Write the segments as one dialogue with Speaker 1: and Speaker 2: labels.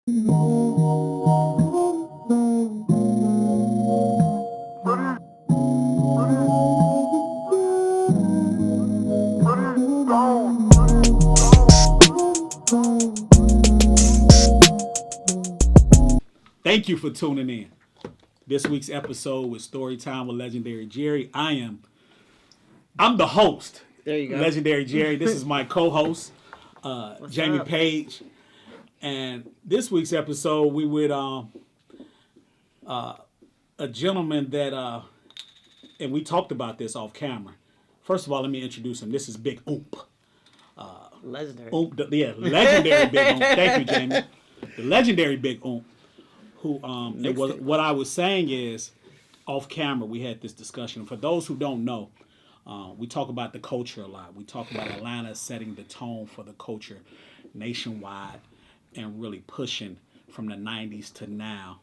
Speaker 1: Thank you for tuning in. This week's episode with Storytime with Legendary Jerry. I'm the host.
Speaker 2: There you go.
Speaker 1: Legendary Jerry. This is my co-host, Jamie
Speaker 2: up?
Speaker 1: Page. And this week's episode, we with a gentleman that, and we talked about this off camera. First of all, let me introduce him. This is Big Oomp.
Speaker 2: Legendary.
Speaker 1: Oomp, legendary Big Oomp. Thank you, Jamie. The legendary Big Oomp. Who, what I was saying is, off camera, we had this discussion. For those who don't know, we talk about the culture a lot. We talk about Atlanta setting the tone for the culture nationwide and really pushing from the 90s to now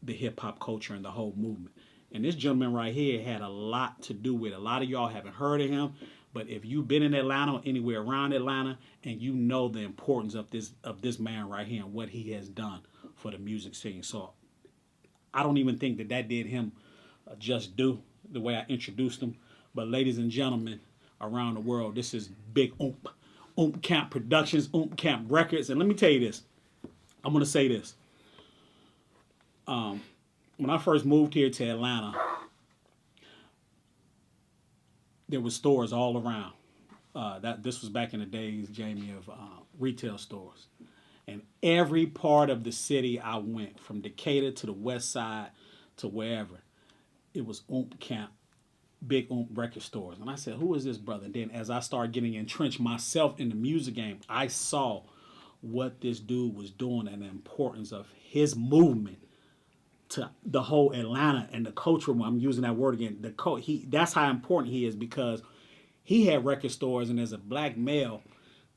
Speaker 1: the hip-hop culture and the whole movement. And this gentleman right here had a lot to do with it. A lot of y'all haven't heard of him, but if you've been in Atlanta or anywhere around Atlanta and you know the importance of this man right here and what he has done for the music scene. So I don't even think that did him just due the way I introduced him. But ladies and gentlemen around the world, this is Big Oomp. Oomp Camp Productions, Oomp Camp Records. And let me tell you this. I'm going to say this. When I first moved here to Atlanta, there were stores all around. This was back in the days, Jamie, of retail stores. And every part of the city I went, from Decatur to the west side to wherever, it was Oomp Camp, Big Oomp record stores. And I said, who is this brother? And then as I started getting entrenched myself in the music game, I saw what this dude was doing and the importance of his movement to the whole Atlanta and the culture. I'm using that word again. That's how important he is, because he had record stores, and as a black male,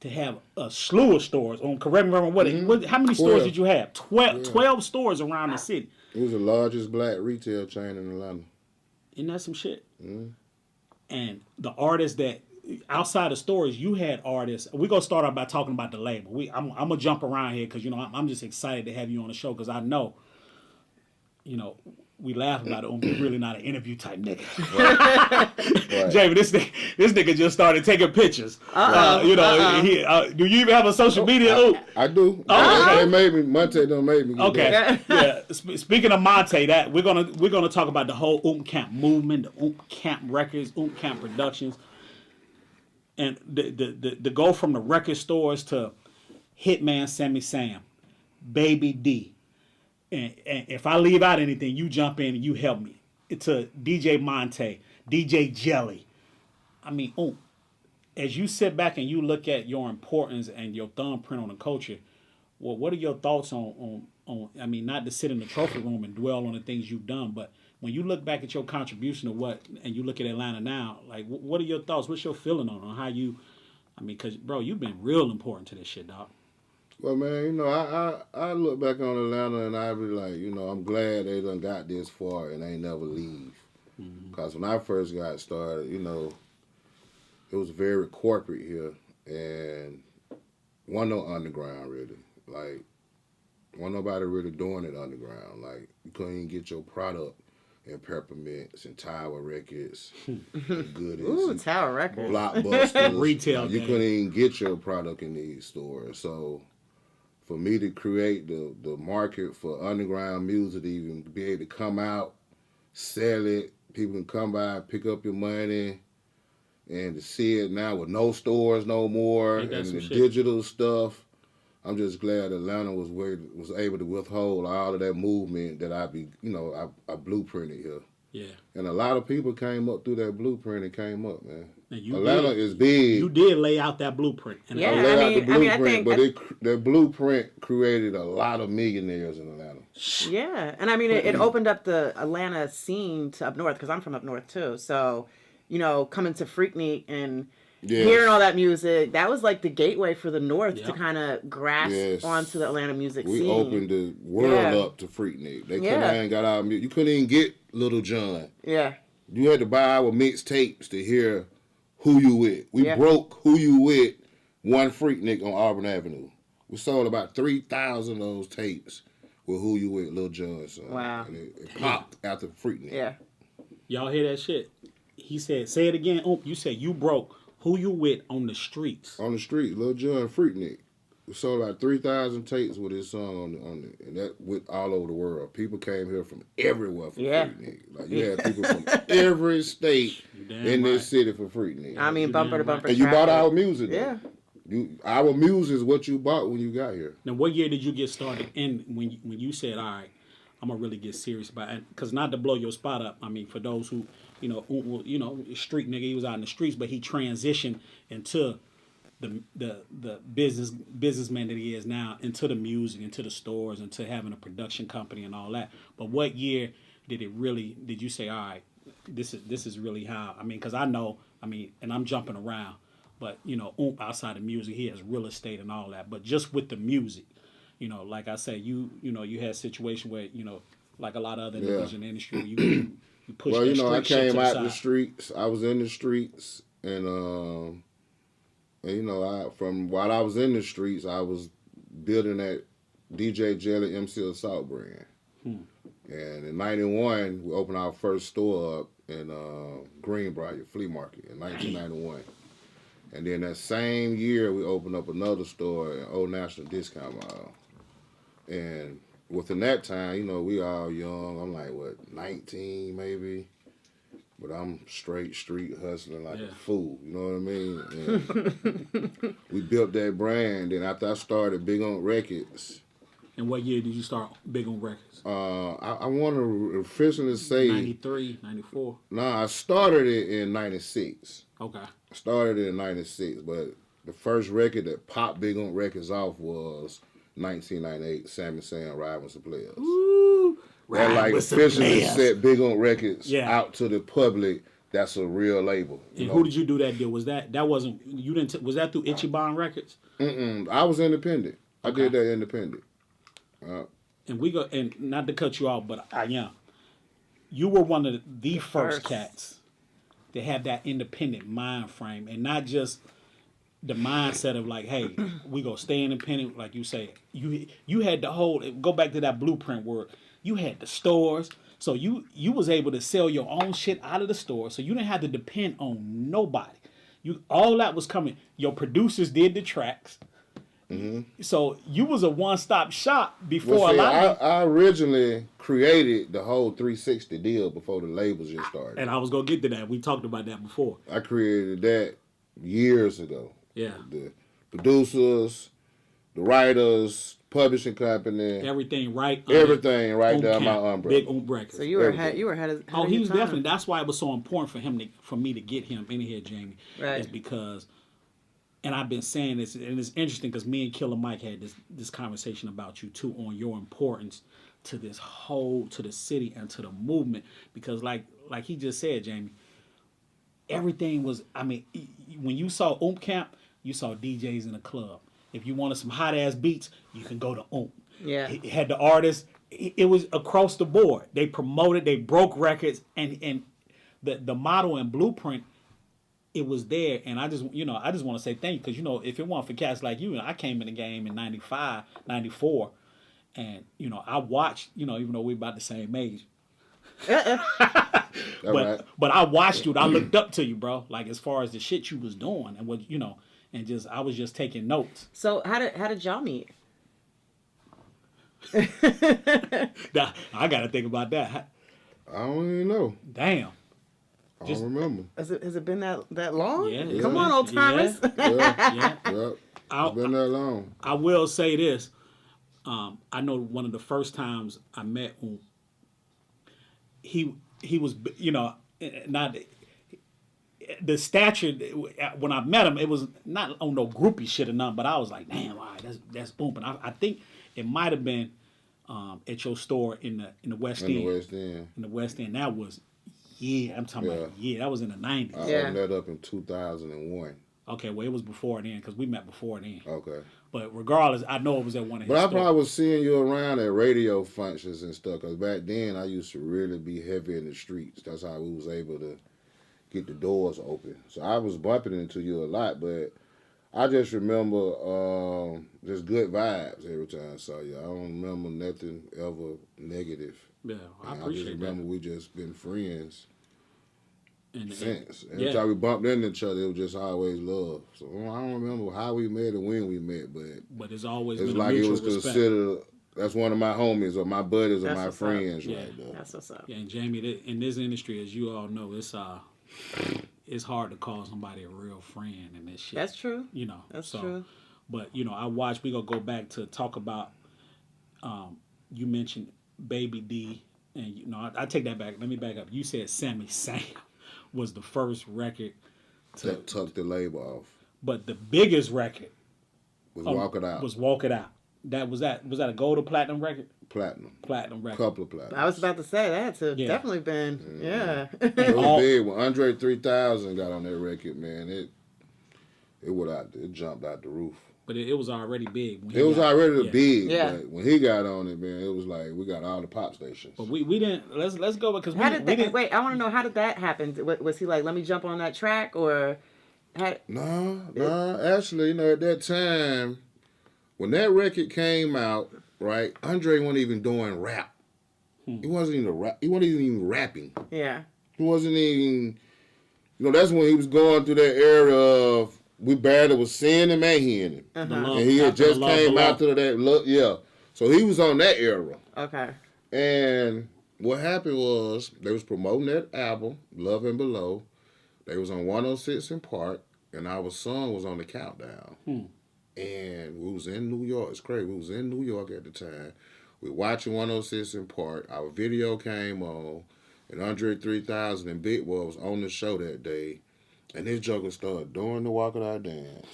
Speaker 1: to have a slew of stores. Correct me if I'm wrong. How many stores did you have? 12 stores around the city.
Speaker 3: It was the largest black retail chain in Atlanta.
Speaker 1: Isn't that some shit? And the artists that, outside of stores, you had artists. We're going to start out by talking about the label. I'm going to jump around here because, I'm just excited to have you on the show, because I know, we laugh about it. Oomp really not an interview type nigga. Right. Jamie, this nigga just started taking pictures. Do you even have a social media?
Speaker 3: I do. They made me. Monte done made me.
Speaker 1: Okay. Yeah. Speaking of Monte, that we're gonna talk about the whole Oomp Camp movement, the Oomp Camp Records, Oomp Camp Productions, and the go from the record stores to Hitman Sammy Sam, Baby D. And if I leave out anything, you jump in and you help me. It's a DJ Monte, DJ Jelly. I mean, as you sit back and you look at your importance and your thumbprint on the culture, well, what are your thoughts on? I mean, not to sit in the trophy room and dwell on the things you've done, but when you look back at your contribution to and you look at Atlanta now, like, what are your thoughts? What's your feeling on how you? I mean, because bro, you've been real important to this shit, dog.
Speaker 3: Well, man, I look back on Atlanta and I be like, I'm glad they done got this far and they never leave. Because when I first got started, it was very corporate here, and wasn't no underground really. Like, wasn't nobody really doing it underground. Like, you couldn't even get your product in Peppermints and Tower Records, Goodies.
Speaker 2: Ooh, Tower Records.
Speaker 3: Blockbusters.
Speaker 1: Retail.
Speaker 3: You couldn't even get your product in these stores. So for me to create the market for underground music, to even be able to come out, sell it, people can come by, pick up your money, and to see it now with no stores no more, and the digital stuff, I'm just glad Atlanta was able to withhold all of that movement that I blueprinted here.
Speaker 1: Yeah.
Speaker 3: And a lot of people came up through that blueprint and came up, man.
Speaker 1: Atlanta
Speaker 3: is big.
Speaker 1: You did lay out that blueprint.
Speaker 3: And that blueprint created a lot of millionaires in Atlanta.
Speaker 2: Yeah, and I mean, it opened up the Atlanta scene to up north, because I'm from up north too. So, coming to Freaknik and hearing all that music, that was like the gateway for the north to kind of grasp onto the Atlanta music scene.
Speaker 3: We opened the world up to Freaknik. They couldn't got our music. You couldn't even get Little John.
Speaker 2: Yeah.
Speaker 3: You had to buy our mixtapes to hear Who You With. We broke Who You With one Freaknik on Auburn Avenue. We sold about 3,000 of those tapes with Who You With, Lil Jon song.
Speaker 2: Wow.
Speaker 3: And it popped after Freaknik.
Speaker 2: Yeah.
Speaker 1: Y'all hear that shit? He said, say it again. Oomp, you said you broke Who You With on the streets.
Speaker 3: On the street, Lil Jon Freaknik. We sold like 3,000 tapes with his song on it, and that went all over the world. People came here from everywhere for Freaknik. Like you had people from every state in this city for Freaknik.
Speaker 2: I mean, bumper to bumper.
Speaker 3: And you bought our music, though.
Speaker 2: Yeah.
Speaker 3: Our music is what you bought when you got here.
Speaker 1: Now, what year did you get started? And when you said, "All right, I'm gonna really get serious about it," because not to blow your spot up. I mean, for those who street nigga, he was out in the streets, but he transitioned into the businessman that he is now, into the music, into the stores, into having a production company and all that. But what year did you say, "All right, this is really how"? I mean, because I know, and I'm jumping around. But, Oomp outside of music, he has real estate and all that. But just with the music, like I said, you had a situation where, like a lot of other niggas in the industry, you push that street
Speaker 3: I
Speaker 1: shit
Speaker 3: came
Speaker 1: to the
Speaker 3: out
Speaker 1: side.
Speaker 3: the streets. I was in the streets. And from while I was in the streets, I was building that DJ Jelly MC Assault brand. And in 91, we opened our first store up in Greenbrier Flea Market in 1991. And then that same year, we opened up another store in Old National Discount Mall. And within that time, we all young. I'm like, 19 maybe? But I'm straight street hustling like a fool. You know what I mean? And we built that brand. And after I started Big On Records.
Speaker 1: And what year did you start Big On Records?
Speaker 3: I want to officially say
Speaker 1: 93, 94?
Speaker 3: No, I started it in 96.
Speaker 1: Okay.
Speaker 3: I started it in 96, but the first record that popped Big On Records off was 1998, Sammy Sam, Ride With Some Players.
Speaker 1: Ooh,
Speaker 3: that like officially set Big On Records out to the public. That's a real label.
Speaker 1: And who did you do that deal? Was that wasn't, you didn't, was that through Ichiban Records?
Speaker 3: I was independent. I did that independent.
Speaker 1: And and not to cut you off, but you were one of the first cats to have that independent mind frame, and not just the mindset of like, hey, we gonna stay independent, like you say. You had the whole, go back to that blueprint word. You had the stores, so you was able to sell your own shit out of the store, so you didn't have to depend on nobody. All that was coming. Your producers did the tracks. So you was a one-stop shop before a lot of...
Speaker 3: I originally created the whole 360 deal before the labels just started.
Speaker 1: And I was going to get to that. We talked about that before.
Speaker 3: I created that years ago.
Speaker 1: Yeah.
Speaker 3: The producers, the writers, publishing company.
Speaker 1: Everything right
Speaker 3: down my umbrella.
Speaker 1: Big Oomp Records.
Speaker 2: So you were ahead of
Speaker 1: Oh, he was
Speaker 2: time.
Speaker 1: definitely... That's why it was so important for me to get him in here, Jamie.
Speaker 2: Right.
Speaker 1: Is because... And I've been saying this, and it's interesting because me and Killer Mike had this conversation about you too, on your importance to to the city and to the movement. Because like he just said, Jamie, everything was, when you saw Oomp Camp, you saw DJs in the club. If you wanted some hot ass beats, you can go to Oomp.
Speaker 2: Yeah.
Speaker 1: It had the artists. It was across the board. They promoted, they broke records, and the model and blueprint, it was there. And I just want to say thank you, because if it weren't for cats like you, and I came in the game in 95, 94, and I watched, even though we're about the same age. But I watched you and I looked up to you, bro. Like as far as the shit you was doing and what and I was just taking notes.
Speaker 2: So how did y'all meet?
Speaker 1: Now, I gotta think about that.
Speaker 3: I don't even know.
Speaker 1: Damn.
Speaker 3: I don't remember.
Speaker 2: Has it been that long?
Speaker 1: Yeah.
Speaker 2: Come on, old timers.
Speaker 3: Yeah. It's been that long.
Speaker 1: I will say this. I know one of the first times I met him, he was, not the stature. When I met him, it was not on no groupie shit or nothing, but I was like, damn, all right, that's Oomp. And I think it might have been at your store in the West End. In the West End. That was, I'm talking about, that was in the 90s.
Speaker 3: I opened that up in 2001.
Speaker 1: Okay, well, it was before then, because we met before then.
Speaker 3: Okay.
Speaker 1: But regardless, I know it was at one of his
Speaker 3: But I
Speaker 1: stores.
Speaker 3: probably was seeing you around at radio functions and stuff, because back then I used to really be heavy in the streets. That's how we was able to get the doors open. So I was bumping into you a lot, but I just remember just good vibes every time I saw you. I don't remember nothing ever negative.
Speaker 1: Yeah, I
Speaker 3: just
Speaker 1: appreciate
Speaker 3: remember
Speaker 1: that.
Speaker 3: we just been friends
Speaker 1: And
Speaker 3: since. Every
Speaker 1: yeah,
Speaker 3: time we bumped into each other, it was just always love. So I don't remember how we met or when we met, but
Speaker 1: it's always
Speaker 3: it's
Speaker 1: been a
Speaker 3: like it
Speaker 1: mutual
Speaker 3: was
Speaker 1: respect.
Speaker 3: considered. That's one of my homies or my buddies or
Speaker 2: That's
Speaker 3: my
Speaker 2: what's up.
Speaker 3: friends
Speaker 1: Yeah.
Speaker 3: right there.
Speaker 2: That's what's up.
Speaker 1: Yeah, and Jamie, in this industry, as you all know, it's hard to call somebody a real friend in this shit.
Speaker 2: That's true.
Speaker 1: You know,
Speaker 2: That's
Speaker 1: so,
Speaker 2: true.
Speaker 1: But I watched. We gonna go back to talk about. You mentioned Baby D, and I take that back. Let me back up. You said Sammy Sam was the first record
Speaker 3: That tucked the label off.
Speaker 1: but the biggest record
Speaker 3: Was Walk It Out.
Speaker 1: was Walk It Out. Was that a gold or platinum record?
Speaker 3: Platinum
Speaker 1: Record.
Speaker 3: Couple of platinum.
Speaker 2: I was about to say that had to
Speaker 1: Yeah.
Speaker 2: definitely been yeah.
Speaker 3: It was big when Andre 3000 got on that record, man. It jumped out the roof.
Speaker 1: But it was already big. When
Speaker 3: It was already big,
Speaker 2: Yeah.
Speaker 3: but when he got on it, man, it was like we got all the pop stations.
Speaker 1: But we didn't. Let's go because
Speaker 2: How did
Speaker 1: we
Speaker 2: that?
Speaker 1: didn't.
Speaker 2: Wait, I want to know how did that happen? Was he like, let me jump on that track, or
Speaker 3: No. Actually, at that time, when that record came out, right, Andre wasn't even doing rap. He wasn't even He wasn't even rapping.
Speaker 2: yeah,
Speaker 3: He wasn't even. That's when he was going through that era of we barely was seeing him and hearing him,
Speaker 1: The love,
Speaker 3: and he had
Speaker 1: after the
Speaker 3: just
Speaker 1: love
Speaker 3: came
Speaker 1: below.
Speaker 3: after that. Look, yeah. So he was on that era.
Speaker 2: okay,
Speaker 3: And what happened was they was promoting that album, Love and Below. They was on 106 in Park, and our song was on the countdown. And we was in New York. It's crazy. We was in New York at the time. We watching 106 in Park. Our video came on, and Andre 3000 and Big Boy was on the show that day. And this joker started doing the Walk It Out dance.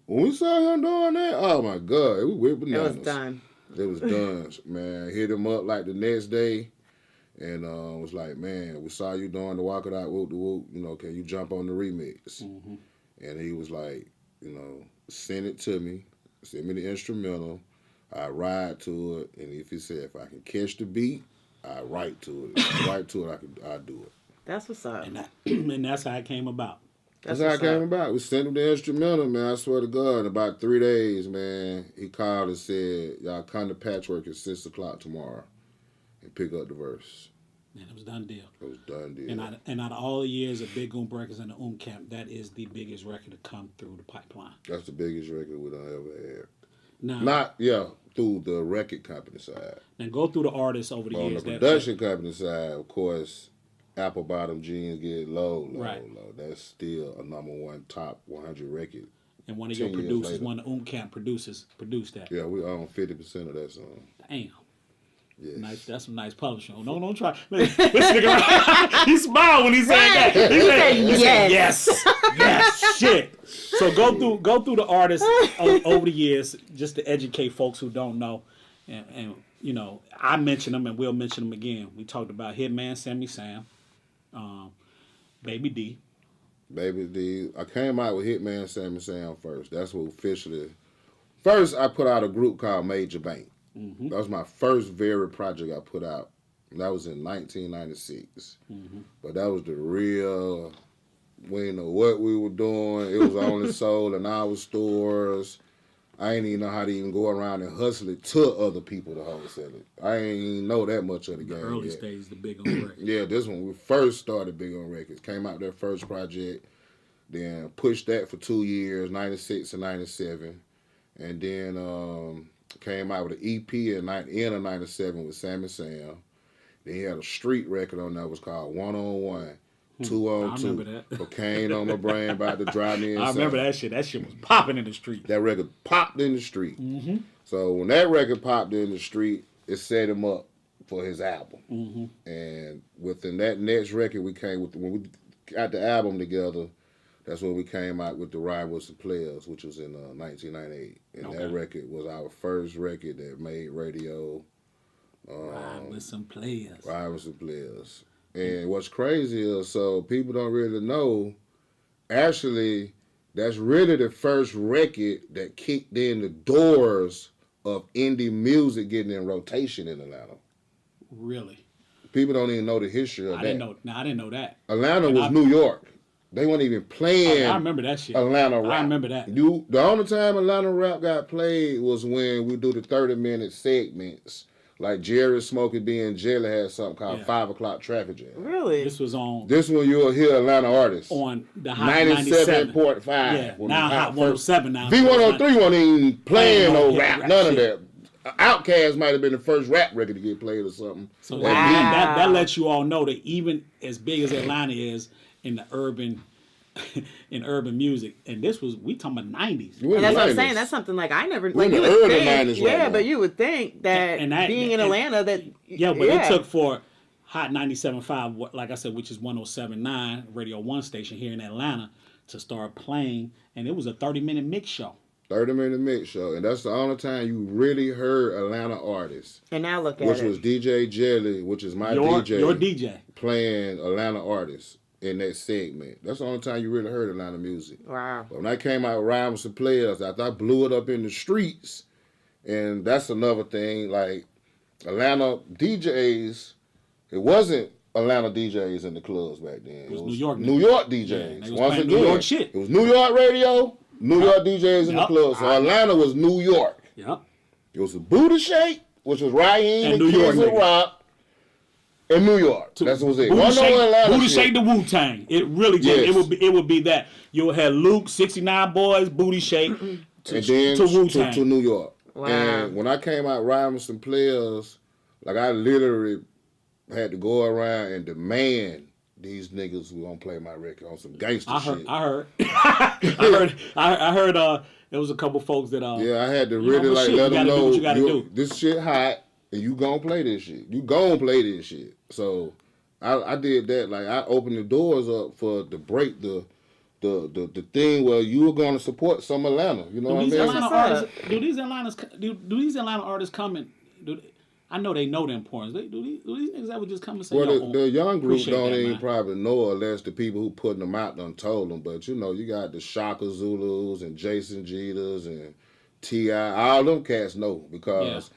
Speaker 3: When we saw him doing that, oh my God, we went
Speaker 2: it
Speaker 3: bananas.
Speaker 2: was done.
Speaker 3: It was done, man. Hit him up like the next day, and was like, man, we saw you doing the Walk It Out, whoop, whoop. Can you jump on the remix?
Speaker 1: Mm-hmm.
Speaker 3: And he was like, send it to me, send me the instrumental. I ride to it, and if he said if I can catch the beat, I write to it. If I write to it, I do it.
Speaker 2: That's what's up.
Speaker 1: And that's how it came about.
Speaker 3: That's how it came about. We sent him the instrumental, man. I swear to God, in about 3 days, man, he called and said, y'all come to Patchwork at 6 o'clock tomorrow and pick up the verse.
Speaker 1: And it was done deal.
Speaker 3: It was done deal.
Speaker 1: And out of all the years of Big Oomp Records and the Oomp Camp, that is the biggest record to come through the pipeline.
Speaker 3: That's the biggest record we done ever had.
Speaker 1: Now,
Speaker 3: Through the record company side.
Speaker 1: and go through the artists over the
Speaker 3: On
Speaker 1: years.
Speaker 3: the production company side, of course, Apple Bottom Jeans Get Low.
Speaker 1: Right.
Speaker 3: That's still a #1 top 100 record.
Speaker 1: And one of your
Speaker 3: 10 years
Speaker 1: producers,
Speaker 3: later.
Speaker 1: one of the Oomp Camp producers, produced that.
Speaker 3: Yeah, we own 50% of that song.
Speaker 1: Damn.
Speaker 3: Yes.
Speaker 1: Nice. That's some nice publishing. Oh, no, don't try. This nigga, he smiled when he said that. He said yes. Yes. Shit. So go through the artists over the years just to educate folks who don't know. And I mentioned them and we'll mention them again. We talked about Hitman, Sammy Sam, Baby D.
Speaker 3: Baby D. I came out with Hitman Sammy Sam first. That's what officially. First, I put out a group called Major Bank.
Speaker 1: Mm-hmm.
Speaker 3: That was my first very project I put out. That was in 1996.
Speaker 1: Mm-hmm.
Speaker 3: But that was the real. We didn't know what we were doing. It was only sold in our stores. I ain't even know how to even go around and hustle it to other people to wholesale it. I ain't even know that much of the game
Speaker 1: Early
Speaker 3: yet.
Speaker 1: stage, the Big on record.
Speaker 3: Yeah, this one we first started Big on Records. Came out that first project, then pushed that for 2 years, 96 and 97. And then came out with an EP end of 97 with Sammy Sam. Then he had a street record on there, was called 1-on-1. 2-on-2.
Speaker 1: I remember that.
Speaker 3: Cocaine on my brain, about to drive me insane.
Speaker 1: I remember that shit. That shit was popping in the street.
Speaker 3: That record popped in the street.
Speaker 1: Mm-hmm.
Speaker 3: So when that record popped in the street, it set him up for his album.
Speaker 1: Mm-hmm.
Speaker 3: And within that next record, when we got the album together, that's when we came out with the Ride With Some Players, which was in 1998. And that record was our first record that made radio.
Speaker 1: Ride With Some Players.
Speaker 3: Ride With Some Players. And what's crazy is, so people don't really know, actually, that's really the first record that kicked in the doors of indie music getting in rotation in Atlanta.
Speaker 1: Really?
Speaker 3: People don't even know the history of that.
Speaker 1: I didn't know that.
Speaker 3: Atlanta was New York. They weren't even playing.
Speaker 1: I remember that shit.
Speaker 3: Atlanta rap.
Speaker 1: I remember that.
Speaker 3: The only time Atlanta rap got played was when we do the 30-minute segments. Like Jerry Smokey D and Jelly had something called 5 o'clock traffic jam.
Speaker 2: Really?
Speaker 1: This was on.
Speaker 3: This one you'll hear Atlanta artists
Speaker 1: On the Hot 97.5. Yeah, now Hot 107 now.
Speaker 3: V103 wasn't even playing no rap, none of
Speaker 1: shit.
Speaker 3: that. Outkast might have been the first rap record to get played or something.
Speaker 1: So that lets you all know that even as big as Atlanta is in the urban music, and this was, we talking about 90s.
Speaker 2: And that's what I'm saying. That's something like I never,
Speaker 3: We're
Speaker 2: like,
Speaker 3: in
Speaker 2: you
Speaker 3: the
Speaker 2: would
Speaker 3: early
Speaker 2: think,
Speaker 3: 90s
Speaker 2: yeah,
Speaker 3: right
Speaker 2: but
Speaker 3: now.
Speaker 2: you would think that, being in Atlanta, that
Speaker 1: it took for Hot 97.5, like I said, which is 107.9 Radio 1 station here in Atlanta, to start playing, and it was a 30-minute mix show.
Speaker 3: 30-minute mix show, and that's the only time you really heard Atlanta artists.
Speaker 2: And now look at
Speaker 3: which
Speaker 2: it.
Speaker 3: was DJ Jelly, which is my
Speaker 1: Your
Speaker 3: DJ.
Speaker 1: DJ.
Speaker 3: Playing Atlanta artists in that segment. That's the only time you really heard Atlanta music.
Speaker 2: Wow.
Speaker 3: But when I came out riding with some players, I blew it up in the streets, and that's another thing. Like Atlanta DJs, it wasn't Atlanta DJs in the clubs back then.
Speaker 1: It was New York
Speaker 3: DJs.
Speaker 1: Yeah,
Speaker 3: Once again,
Speaker 1: New York shit.
Speaker 3: It was New York radio, New York DJs in the clubs. So Atlanta was New York.
Speaker 1: Yep.
Speaker 3: It was a Booty Shake, which was Raheem and
Speaker 1: New York
Speaker 3: Kids of Rock, in New York. That's what was it.
Speaker 1: Booty Shake the Wu-Tang. It really did.
Speaker 3: Yes.
Speaker 1: It would be that. You'll have Luke, 69 Boys, Booty Shake,
Speaker 3: and then
Speaker 1: to Wu-Tang.
Speaker 3: to New York.
Speaker 2: Wow.
Speaker 3: And when I came out riding with some players, like I literally had to go around and demand these niggas who gonna play my record on some gangster shit.
Speaker 1: I heard. I heard. There was a couple folks that.
Speaker 3: Yeah, I had to really
Speaker 1: let
Speaker 3: them
Speaker 1: them
Speaker 3: know
Speaker 1: what you gotta do.
Speaker 3: This shit hot, and you gonna play this shit. You gonna play this shit. So I did that. Like I opened the doors up for to break the thing where you were gonna support some Atlanta. You know what I mean?
Speaker 1: Do these Atlanta artists come and I know they know the importance. Do these niggas ever just come and say,
Speaker 3: well, the young group don't even
Speaker 1: man.
Speaker 3: probably know unless the people who putting them out done told them. But you know, you got the Shaka Zulus and Jason Jeters and T.I. All them cats know because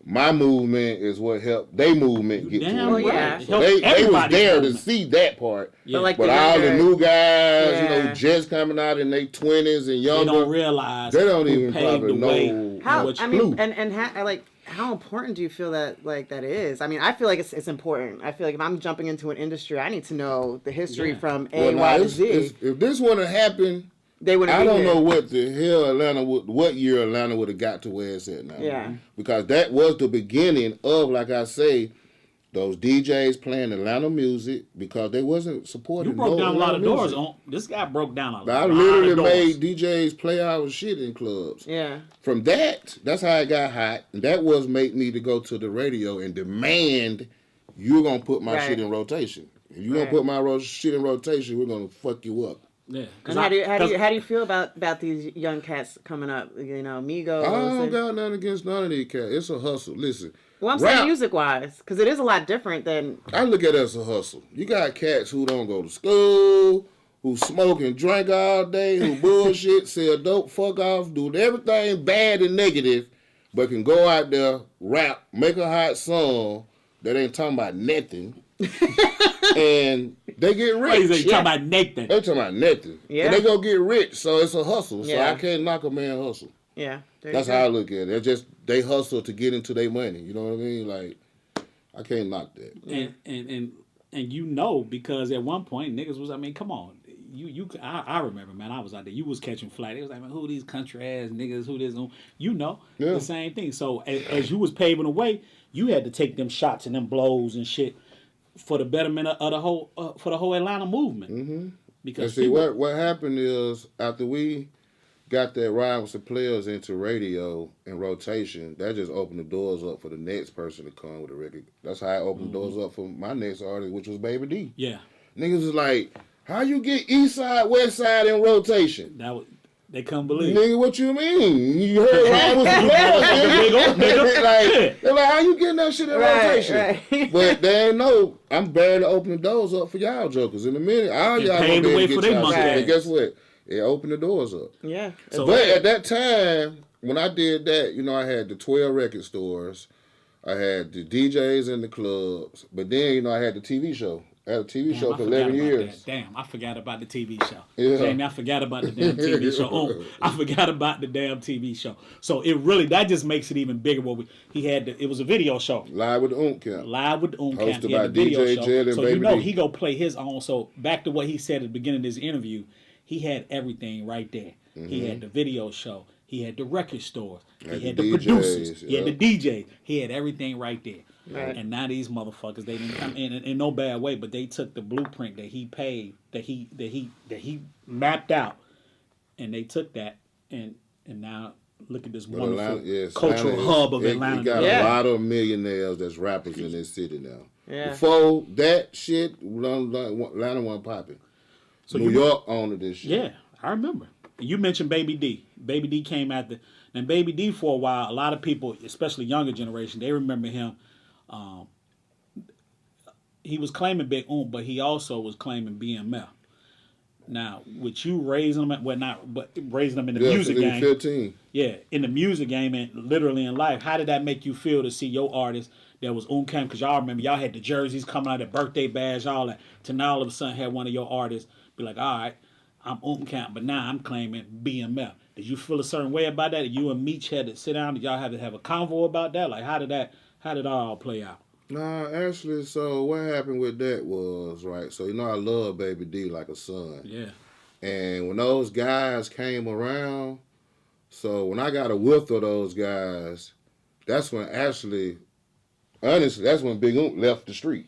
Speaker 3: my movement is what helped their movement get to
Speaker 2: right. Yeah.
Speaker 3: So they was there to see that part.
Speaker 1: Yeah.
Speaker 3: But all the new guys, you know, just coming out in their 20s and younger,
Speaker 1: they don't realize.
Speaker 3: They don't even
Speaker 1: paved
Speaker 3: probably
Speaker 1: the way.
Speaker 3: know.
Speaker 2: How important do you feel that that is? I mean, I feel like it's important. I feel like if I'm jumping into an industry, I need to know the history from A, Y, to Z.
Speaker 3: If this would have happened,
Speaker 2: they wouldn't.
Speaker 3: I don't know what the hell what year Atlanta would have got to where it's at now.
Speaker 2: Yeah.
Speaker 3: Because that was the beginning of, like I say, those DJs playing Atlanta music because they wasn't supporting.
Speaker 1: You broke down a lot of
Speaker 3: music.
Speaker 1: doors. This guy broke down a lot.
Speaker 3: I literally made DJs play our shit in clubs.
Speaker 2: Yeah.
Speaker 3: From that's how it got hot. And that was make me to go to the radio and demand you're gonna put my shit in rotation. If you're gonna put my shit in rotation, we're gonna fuck you up.
Speaker 1: Yeah.
Speaker 2: And how do you feel about these young cats coming up? You know, Migos.
Speaker 3: I don't got nothing against none of these cats. It's a hustle. Listen.
Speaker 2: Well, I'm saying music-wise, because it is a lot different than...
Speaker 3: I look at it as a hustle. You got cats who don't go to school, who smoke and drink all day, who bullshit, sell dope, fuck off, do everything bad and negative, but can go out there, rap, make a hot song that ain't talking about nothing, and they get rich.
Speaker 1: They talking about Nathan.
Speaker 3: They talking about nothing.
Speaker 2: Yeah.
Speaker 3: And they go get rich, so it's a hustle. So
Speaker 2: Yeah.
Speaker 3: I can't knock a man hustle.
Speaker 2: Yeah.
Speaker 3: That's how I look at it. They hustle to get into their money. You know what I mean? Like, I can't knock that.
Speaker 1: And you know, because at one point niggas was, I mean, come on. I remember, man, I was out there. You was catching flack. It was like, man, who these country ass niggas? Who this? You know, the same thing. So as you was paving the way, you had to take them shots and them blows and shit for the betterment of the whole for the whole Atlanta movement. Mm-hmm. Because
Speaker 3: see, what happened is after we got that ride with some players into radio and rotation, that just opened the doors up for the next person to come with a record. That's how I opened the doors up for my next artist, which was Baby D.
Speaker 1: Yeah.
Speaker 3: Niggas was like, how you get East Side, West Side in rotation?
Speaker 1: They couldn't believe.
Speaker 3: Nigga, what you mean? You heard Ryan was the like, they're like, how you getting that shit in rotation?
Speaker 2: Right.
Speaker 3: But they ain't know I'm barely opening doors up for y'all jokers. In a minute, all y'all gonna be able to get y'all shit. And guess what? It opened the doors up.
Speaker 2: Yeah.
Speaker 3: But at that time, when I did that, you know, I had the 12 record stores. I had the DJs in the clubs. But then, you know, I had the TV show. Had a TV
Speaker 1: Damn,
Speaker 3: show
Speaker 1: I
Speaker 3: for
Speaker 1: forgot
Speaker 3: 11
Speaker 1: about
Speaker 3: years.
Speaker 1: that. Damn, I forgot about the TV show.
Speaker 3: Yeah.
Speaker 1: Jamie, I forgot about the damn TV show. Oh, I forgot about the damn TV show. So it really, that just makes it even bigger. It was a video show.
Speaker 3: Live with the Oomp Camp.
Speaker 1: Live with the Oomp Camp.
Speaker 3: Hosted
Speaker 1: He had
Speaker 3: by
Speaker 1: the video
Speaker 3: DJ
Speaker 1: show.
Speaker 3: Jed and
Speaker 1: So
Speaker 3: Baby
Speaker 1: you know
Speaker 3: D.
Speaker 1: he go play his own. So back to what he said at the beginning of this interview, he had everything right there. He had the video show. He had the record stores. He had the
Speaker 3: DJs,
Speaker 1: producers. He had
Speaker 3: yeah.
Speaker 1: the DJs. He had everything right there.
Speaker 2: Right.
Speaker 1: And now these motherfuckers, they didn't come in no bad way, but they took the blueprint that he paid, that he mapped out, and they took that and now look at this wonderful cultural hub of Atlanta.
Speaker 3: It got a lot of millionaires that's rappers in this city now.
Speaker 2: Yeah.
Speaker 3: Before that shit, Atlanta wasn't popping. So New York owned this shit.
Speaker 1: Yeah, I remember. You mentioned Baby D. Baby D came after, and Baby D for a while. A lot of people, especially younger generation, they remember him. He was claiming Big Oomp, but he also was claiming BMF. Now, with you raising them, raising them in the music game.
Speaker 3: 15.
Speaker 1: Yeah, in the music game and literally in life, how did that make you feel to see your artist that was Oomp Camp? Because y'all remember, y'all had the jerseys coming out, the birthday badge, all that. To now all of a sudden have one of your artists be like, all right, I'm Oomp Camp, but now I'm claiming BMF. Did you feel a certain way about that? Did you and Meech had to sit down? Did y'all have to have a convo about that? Like, how did that all play out?
Speaker 3: Nah, actually, so what happened with that was, right, so you know I love Baby D like a son.
Speaker 1: Yeah.
Speaker 3: And when those guys came around, so when I got a whiff of those guys, that's when honestly, that's when Big Oomp left the street.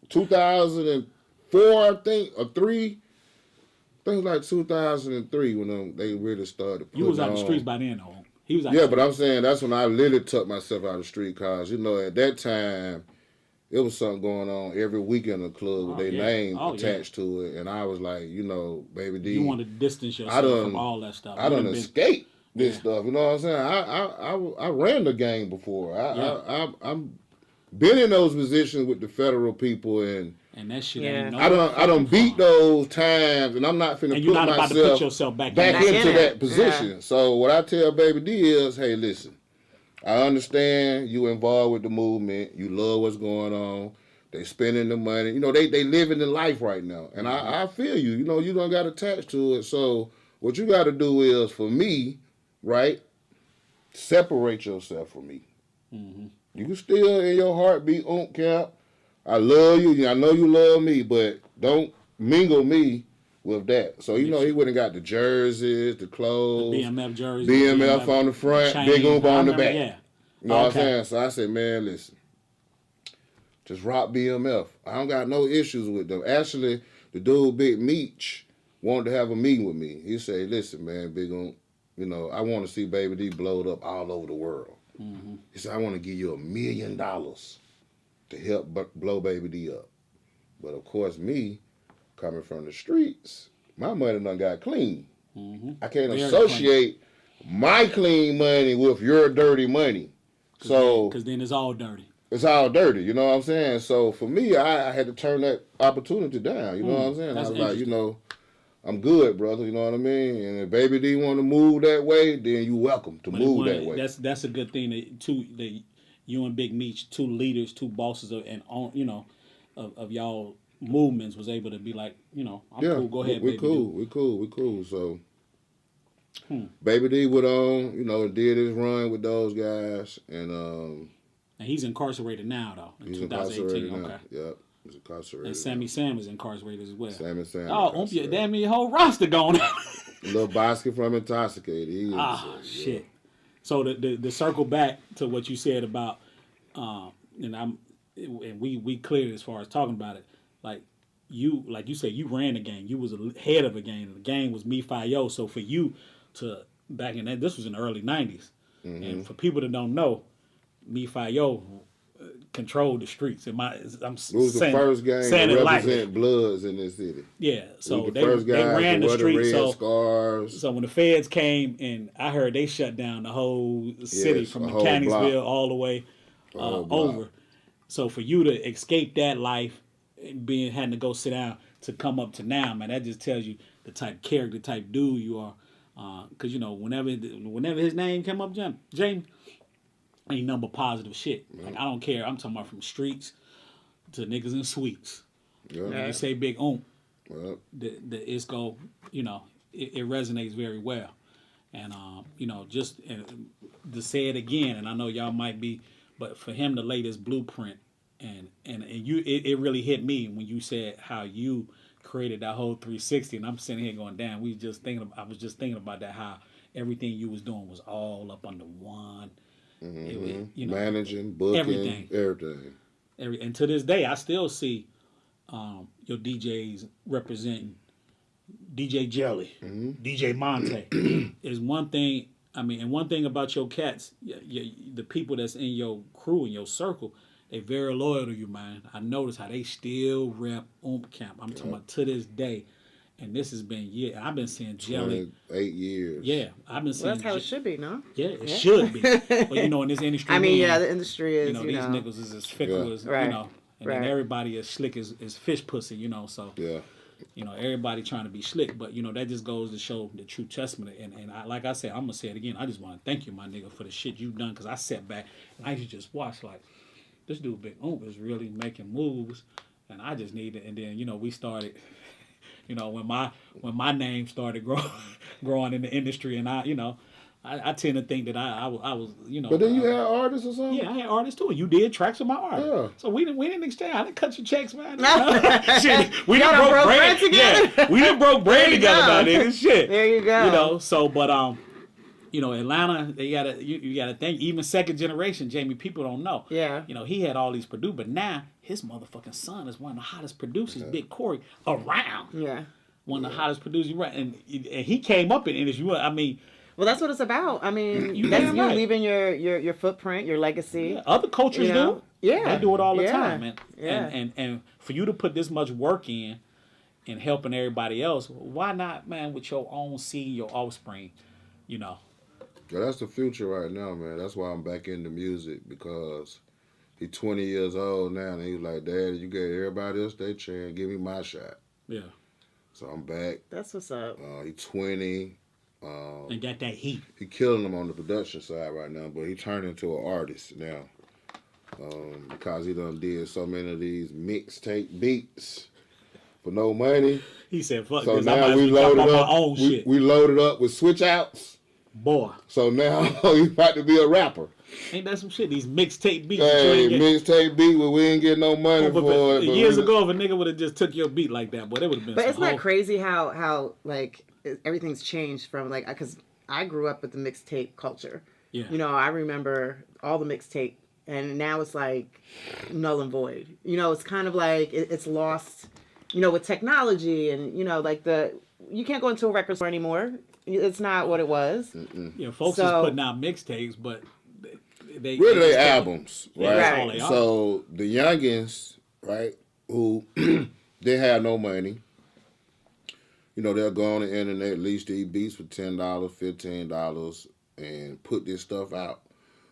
Speaker 3: 2004, I think, or 3. I think it was like 2003 when they really started putting
Speaker 1: You was out
Speaker 3: on.
Speaker 1: the streets by then, though. He was out
Speaker 3: Yeah, but I'm saying that's when I literally took myself out of the street because, you know, at that time, it was something going on every weekend in the club with their name attached to it. And I was like, you know, Baby D.
Speaker 1: You wanted to distance yourself from all that stuff.
Speaker 3: I done escaped this stuff. You know what I'm saying? I ran the game before. I'm been in those positions with the federal people and
Speaker 1: that shit ain't
Speaker 3: I done beat those times, and I'm not finna
Speaker 1: and you're
Speaker 3: put
Speaker 1: not about to put yourself back
Speaker 3: into that position. Yeah. So what I tell Baby D is, hey, listen, I understand you involved with the movement. You love what's going on. They spending the money. You know, they living the life right now, and I feel you. You know, you don't got attached to it. So what you got to do is, for me, right, separate yourself from me. Mm-hmm. You can still in your heart be Oomp Camp. I love you. I know you love me, but don't mingle me with that. So, you know, he went and got the jerseys, the clothes.
Speaker 1: The BMF jerseys.
Speaker 3: BMF on the front, Big Oomp on the back.
Speaker 1: Yeah.
Speaker 3: You know what I'm saying? So I said, man, listen, just rock BMF. I don't got no issues with them. Actually, the dude, Big Meech, wanted to have a meeting with me. He said, listen, man, Big Oomp, you know, I want to see Baby D blowed up all over the world. Mm-hmm. He said, I want to give you $1 million to help blow Baby D up. But of course, me, coming from the streets, my money done got clean. Mm-hmm. I can't associate my clean money with your dirty money.
Speaker 1: Because then it's all dirty.
Speaker 3: It's all dirty, you know what I'm saying? So for me, I had to turn that opportunity down, you know what I'm saying? I was like, you know, I'm good, brother, you know what I mean? And if Baby D want to move that way, then you welcome to move that way.
Speaker 1: That's a good thing that you and Big Meech, two leaders, two bosses of y'all movements was able to be like, you know, I'm cool, go ahead,
Speaker 3: we cool. So Baby D went on, you know, did his run with those guys, and
Speaker 1: he's incarcerated now, though. In 2018, okay.
Speaker 3: Yep, he's incarcerated.
Speaker 1: And Sammy Sam is incarcerated as well.
Speaker 3: Sammy Sam.
Speaker 1: Oh, Oomp, damn me, whole roster going.
Speaker 3: Little basket from Intoxicated.
Speaker 1: Shit. So the circle back to what you said about, and we cleared as far as talking about it. Like you said, you ran the game. You was head of a game. The game was Me Fi Yo. So for you to back in that, this was in the early '90s, and for people that don't know, Me Fi Yo controlled the streets. It was
Speaker 3: the first gang to represent Bloods in this city.
Speaker 1: Yeah, so they ran the streets. So when the feds came, and I heard they shut down the whole city from Mechanicsville all the way over. So for you to escape that life, having to go sit down to come up to now, man, that just tells you the type of character, type dude you are. Because you know, whenever his name came up, James, ain't nothing but positive shit. Like I don't care. I'm talking about from streets to niggas in suites.
Speaker 3: Yeah.
Speaker 1: When you say Big Oomp,
Speaker 3: Well,
Speaker 1: it's go, it resonates very well. And just to say it again, and I know y'all might be, but for him to lay this blueprint, and it really hit me when you said how you created that whole 360, and I'm sitting here going, damn, I was just thinking about that, how everything you was doing was all up under one.
Speaker 3: managing, booking, everything.
Speaker 1: And to this day, I still see your DJs representing DJ Jelly, DJ Monte. Is one thing. I mean, and one thing about your cats, the people that's in your crew, in your circle, they very loyal to you, man. I notice how they still rep Oomp Camp. I'm talking about to this day. And this has been years. I've been seeing Jelly.
Speaker 3: 8 years.
Speaker 1: Yeah, I've been seeing.
Speaker 2: Well, that's how it should be, no?
Speaker 1: Yeah, it should be. But in this industry,
Speaker 2: I mean, the industry is,
Speaker 1: these niggas is as fickle as
Speaker 2: right.
Speaker 1: and then everybody is slick as fish pussy, So
Speaker 3: yeah,
Speaker 1: everybody trying to be slick, but that just goes to show the true testament. And I, like I said, I'm gonna say it again. I just want to thank you, my nigga, for the shit you've done, because I sat back and I used to just watch like this dude Big Oomp is really making moves, and I just need it. And then we started. When my name started growing in the industry, and I tend to think that I was.
Speaker 3: But then you had artists or something.
Speaker 1: Yeah, I had artists too. And you did tracks with my art.
Speaker 3: Yeah.
Speaker 1: So we didn't exchange. I didn't cut your checks, man. Shit, we
Speaker 2: Y'all
Speaker 1: done broke bread
Speaker 2: together?
Speaker 1: Yeah, we done broke bread together about it and shit.
Speaker 2: There you go.
Speaker 1: So but Atlanta, they gotta you gotta think, even second generation, Jamie, people don't know.
Speaker 2: Yeah.
Speaker 1: He had all these producers, but now his motherfucking son is one of the hottest producers, Big Corey, around.
Speaker 2: Yeah.
Speaker 1: One of the hottest producers, right? And he came up in the industry. I mean,
Speaker 2: well, that's what it's about. I mean,
Speaker 1: that's
Speaker 2: you leaving your footprint, your legacy.
Speaker 1: Yeah, other cultures do.
Speaker 2: Yeah.
Speaker 1: They do it all the time, man.
Speaker 2: Yeah.
Speaker 1: And for you to put this much work in helping everybody else, why not, man, with your own seed, your offspring,
Speaker 3: Well, that's the future right now, man. That's why I'm back into music, because he's 20 years old now, and he's like, Dad, you gave everybody else their chance, give me my shot.
Speaker 1: Yeah.
Speaker 3: So I'm back.
Speaker 2: That's what's up.
Speaker 3: He's 20.
Speaker 1: And got that heat.
Speaker 3: He killing them on the production side right now, but he turned into an artist now. Because he done did so many of these mixtape beats for no money.
Speaker 1: He said, fuck
Speaker 3: So
Speaker 1: this,
Speaker 3: now
Speaker 1: I'm
Speaker 3: we
Speaker 1: about to
Speaker 3: loaded
Speaker 1: my
Speaker 3: up.
Speaker 1: own shit.
Speaker 3: We loaded up with switch outs.
Speaker 1: Boy.
Speaker 3: So now he's about to be a rapper.
Speaker 1: Ain't that some shit? These mixtape beats.
Speaker 3: Hey, mixtape beat where we ain't getting no money for it.
Speaker 1: Years ago, if a nigga would have just took your beat like that, boy, that would have been.
Speaker 2: But isn't that crazy how like everything's changed from like, because I grew up with the mixtape culture.
Speaker 1: Yeah.
Speaker 2: I remember all the mixtape, and now it's like null and void. It's kind of like it's lost. With technology and like you can't go into a record store anymore. It's not what it was.
Speaker 3: Mm-mm.
Speaker 1: Yeah, folks is putting out mixtapes, but
Speaker 3: they albums, right?
Speaker 1: That's all they are.
Speaker 3: So the youngins, right, who they have no money, they'll go on the internet, lease these beats for $10, $15, and put this stuff out.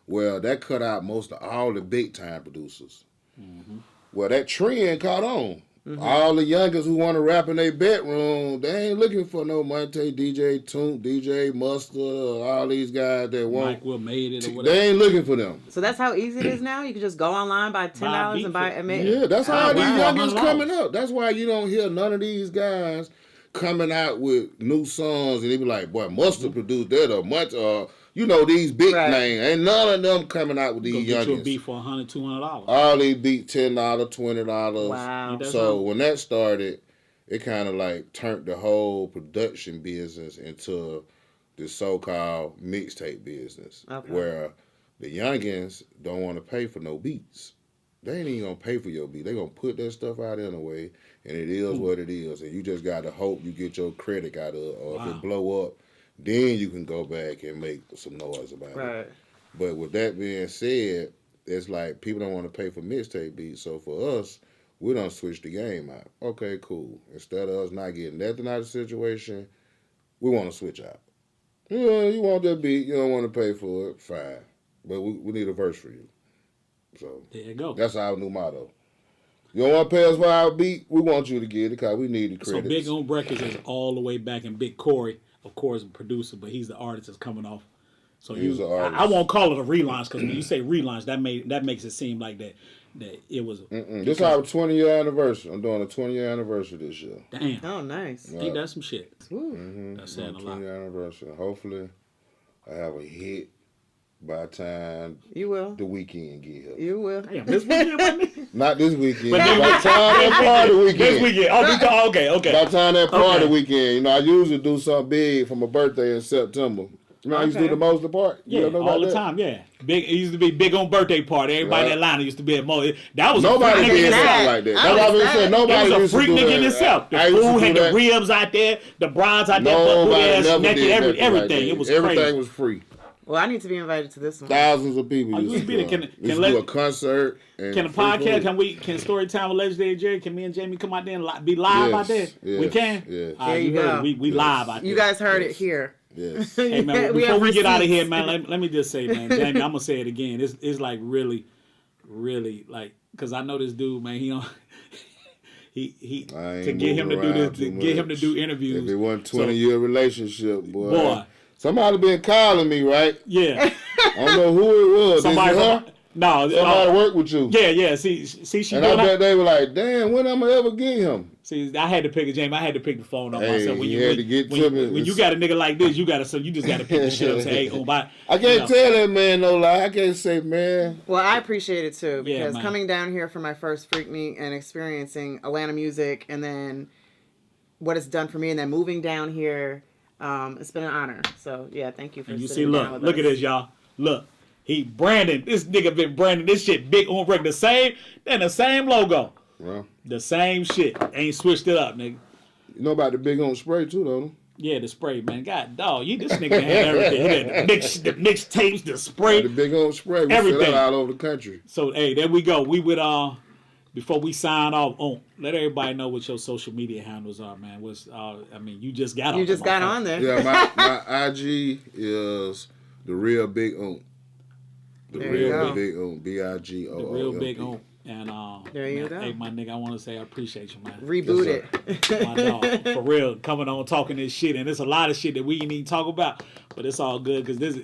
Speaker 3: Well, that cut out most of all the big time producers. Mm-hmm. Well, that trend caught on. Mm-hmm. All the youngers who want to rap in their bedroom, they ain't looking for no Monte, DJ Toomp, DJ Mustard, all these guys that want.
Speaker 1: Mike Will Made It or whatever.
Speaker 3: They ain't looking for them.
Speaker 2: So that's how easy it is now? You can just go online, buy $10 and buy.
Speaker 3: Yeah, that's how these youngers coming up. That's why you don't hear none of these guys coming out with new songs and they be like, boy, Mustard produced that or Monte, these big names. Ain't none of them coming out with these youngins.
Speaker 1: Get you a beat for $100, $200.
Speaker 3: All these beats $10, $20.
Speaker 2: Wow.
Speaker 3: So when that started, it kind of like turned the whole production business into the so-called mixtape business, where the youngins don't want to pay for no beats. They ain't even gonna pay for your beat. They gonna put that stuff out anyway, and it is what it is. And you just gotta hope you get your credit out of it, or if it blow up, then you can go back and make some noise about it. But with that being said, it's like people don't want to pay for mixtape beats. So for us, we done switch the game out. Okay, cool. Instead of us not getting nothing out of the situation, we want to switch out. You want that beat, you don't want to pay for it, fine. But we need a verse for you. So
Speaker 1: there you go.
Speaker 3: That's our new motto. You don't want to pay us for our beat, we want you to get it because we need the credits.
Speaker 1: So Big Oomp Records is all the way back, and Big Corey, of course, a producer, but he's the artist that's coming off So
Speaker 3: He was an artist.
Speaker 1: I won't call it a relaunch because when you say relaunch, that makes it seem like that it was.
Speaker 3: This is our 20-year anniversary. I'm doing a 20-year anniversary this year.
Speaker 1: Damn.
Speaker 2: Oh, nice.
Speaker 1: Ain't that some shit?
Speaker 3: That's
Speaker 1: saying a lot.
Speaker 3: 20-year anniversary. Hopefully, I have a hit by the time
Speaker 2: You will.
Speaker 3: the weekend get here.
Speaker 2: You will.
Speaker 1: Damn, this weekend, wasn't it?
Speaker 3: Not this weekend.
Speaker 1: But
Speaker 3: By the time that party weekend.
Speaker 1: This weekend. Oh, okay.
Speaker 3: By the time that party
Speaker 1: Okay.
Speaker 3: weekend, you know, I usually do something big for my birthday in September. You know, I used to do the most part.
Speaker 1: Yeah,
Speaker 3: you know
Speaker 1: all the
Speaker 3: that?
Speaker 1: time. Yeah, big. It used to be big on birthday party. Everybody in Atlanta used to be at Mo. That was
Speaker 3: Nobody
Speaker 1: a freak
Speaker 3: did
Speaker 1: nigga
Speaker 3: something
Speaker 1: in
Speaker 3: like that.
Speaker 2: I
Speaker 3: That's why I
Speaker 2: understand.
Speaker 3: said nobody
Speaker 1: It was
Speaker 3: used
Speaker 1: a freak
Speaker 3: to do
Speaker 1: nigga
Speaker 3: that.
Speaker 1: in itself. The
Speaker 3: I used to
Speaker 1: food
Speaker 3: do
Speaker 1: had
Speaker 3: that.
Speaker 1: the ribs out there, the bronze out there,
Speaker 3: Nobody
Speaker 1: butt
Speaker 3: never
Speaker 1: naked,
Speaker 3: did nothing
Speaker 1: everything.
Speaker 3: like that.
Speaker 1: It was
Speaker 3: Everything
Speaker 1: crazy.
Speaker 3: was free.
Speaker 2: Well, I need to be invited to this one.
Speaker 3: Thousands of people used to
Speaker 1: be
Speaker 3: come.
Speaker 1: can
Speaker 3: We used
Speaker 1: let-
Speaker 3: to do a concert. And
Speaker 1: Can the
Speaker 3: free
Speaker 1: podcast?
Speaker 3: food.
Speaker 1: Can Storytime with Legendary Jerry? Can me and Jamie come out there and be live out there?
Speaker 3: Yes,
Speaker 1: We can.
Speaker 3: yes.
Speaker 1: All right,
Speaker 2: There you
Speaker 1: heard
Speaker 2: go.
Speaker 1: it. We live out there.
Speaker 2: You guys heard it here.
Speaker 3: Yes.
Speaker 1: Hey man,
Speaker 2: We
Speaker 1: before
Speaker 2: have
Speaker 1: we get out of here,
Speaker 2: receipts.
Speaker 1: man, let me just say, man, Jamie, I'm gonna say it again. It's like really like, cause I know this dude, man. He don't. He
Speaker 3: I ain't
Speaker 1: to get him to do
Speaker 3: moving
Speaker 1: this,
Speaker 3: around
Speaker 1: to
Speaker 3: too
Speaker 1: get him to
Speaker 3: much.
Speaker 1: do interviews.
Speaker 3: If it wasn't 20-year relationship, boy.
Speaker 1: Boy.
Speaker 3: Somebody been calling me, right?
Speaker 1: Yeah,
Speaker 3: I don't know who it was.
Speaker 1: somebody.
Speaker 3: Is it her?
Speaker 1: No,
Speaker 3: Somebody work with you.
Speaker 1: yeah. See, she
Speaker 3: And I
Speaker 1: doing that.
Speaker 3: bet they were like, damn, when I'm going to ever get him?
Speaker 1: See, I had to pick a Jamie. I had to pick the phone up
Speaker 3: Hey,
Speaker 1: myself. When
Speaker 3: he
Speaker 1: you
Speaker 3: had to get
Speaker 1: when,
Speaker 3: to
Speaker 1: you,
Speaker 3: me.
Speaker 1: when you got a nigga like this, you just gotta pick the shit up and say, hey, bye.
Speaker 3: I can't tell that man no lie. I can't say, man.
Speaker 2: Well, I appreciate it too
Speaker 1: Yeah,
Speaker 2: because
Speaker 1: man.
Speaker 2: coming down here for my first Freak Meet and experiencing Atlanta music and then what it's done for me and then moving down here, it's been an honor. So yeah, thank you for
Speaker 1: And you see,
Speaker 2: sitting down with
Speaker 1: look
Speaker 2: us.
Speaker 1: at this, y'all. Look, this nigga been branding this shit big on record. The same logo.
Speaker 3: Well,
Speaker 1: The same shit. Ain't switched it up, nigga.
Speaker 3: you know about the big on spray, too, don't you?
Speaker 1: Yeah, the spray, man. God, dog, this nigga had everything. He had the mixtapes, the spray.
Speaker 3: The big on spray. We sell
Speaker 1: Everything.
Speaker 3: that all over the country.
Speaker 1: So, hey, there we go. We would, before we sign off, let everybody know what your social media handles are, man. You just got on.
Speaker 2: You just got on there.
Speaker 3: Yeah, my IG is the real big on. The
Speaker 2: There you
Speaker 3: real
Speaker 2: go.
Speaker 3: big on. BIGO.
Speaker 1: The real big on. And
Speaker 2: There you
Speaker 1: man,
Speaker 2: go.
Speaker 1: hey, my nigga, I want to say I appreciate you, man.
Speaker 2: Reboot it.
Speaker 1: My dog, for real, coming on talking this shit, and there's a lot of shit that we ain't even talk about, but it's all good because this,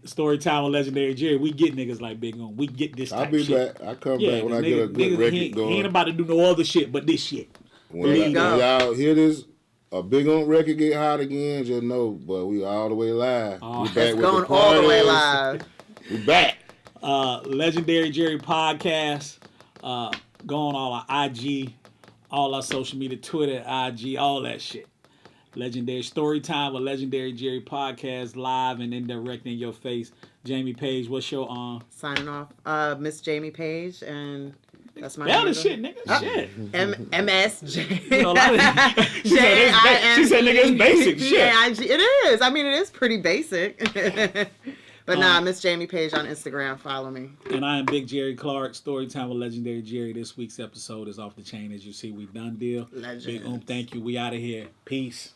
Speaker 1: story time with Legendary Jerry. We get niggas like Big On. We get this type
Speaker 3: I'll be
Speaker 1: shit.
Speaker 3: back. I come
Speaker 1: Yeah,
Speaker 3: back when I
Speaker 1: 'cause
Speaker 3: get a good record
Speaker 1: he
Speaker 3: going.
Speaker 1: ain't about to do no other shit but this shit.
Speaker 3: When
Speaker 2: There you go.
Speaker 3: y'all hear this, a big on record get hot again, just know, but we all the way live. We back
Speaker 2: It's
Speaker 3: with
Speaker 2: going
Speaker 3: the
Speaker 2: all the way
Speaker 3: parties.
Speaker 2: live.
Speaker 3: We back.
Speaker 1: Legendary Jerry podcast. Go on all our IG, all our social media, Twitter, IG, all that shit. Legendary Storytime with Legendary Jerry podcast, live and indirect in your face. Jamie Page, what's your
Speaker 2: Signing off, Miss Jamie Page, and that's my
Speaker 1: Spell
Speaker 2: handle.
Speaker 1: the shit, nigga. Shit.
Speaker 2: MSJ.
Speaker 1: You know, a lot of- she said, nigga, it's basic shit.
Speaker 2: It is. I mean, it is pretty basic. But nah, Miss Jamie Page on Instagram. Follow me.
Speaker 1: And I am Big Jerry Clark. Storytime with Legendary Jerry. This week's episode is off the chain. As you see, we done deal.
Speaker 2: Legend.
Speaker 1: Big Oomp, thank you. We out of here. Peace.